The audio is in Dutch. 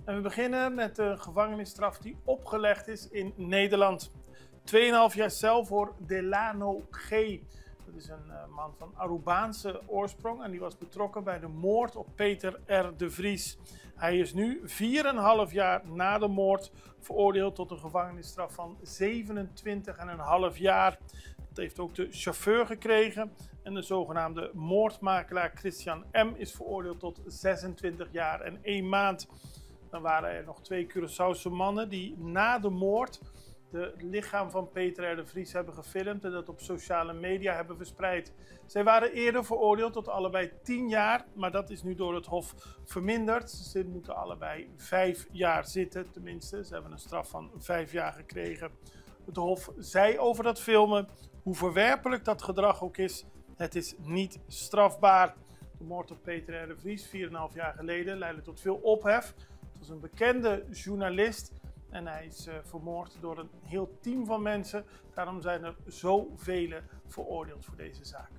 En we beginnen met de gevangenisstraf die opgelegd is in Nederland. 2,5 jaar cel voor Delano G. Dat is een man van Arubaanse oorsprong en die was betrokken bij de moord op Peter R. de Vries. Hij is nu 4,5 jaar na de moord veroordeeld tot een gevangenisstraf van 27,5 jaar. Dat heeft ook de chauffeur gekregen en de zogenaamde moordmakelaar Christian M. is veroordeeld tot 26 jaar en 1 maand. Dan waren er nog 2 Curaçaose mannen die na de moord het lichaam van Peter R. de Vries hebben gefilmd en dat op sociale media hebben verspreid. Zij waren eerder veroordeeld tot allebei 10 jaar, maar dat is nu door het Hof verminderd. Ze moeten allebei 5 jaar zitten, tenminste. Ze hebben een straf van 5 jaar gekregen. Het Hof zei over dat filmen, hoe verwerpelijk dat gedrag ook is, het is niet strafbaar. De moord op Peter R. de Vries, 4,5 jaar geleden, leidde tot veel ophef. Het was een bekende journalist en hij is vermoord door een heel team van mensen. Daarom zijn er zoveel veroordeeld voor deze zaak.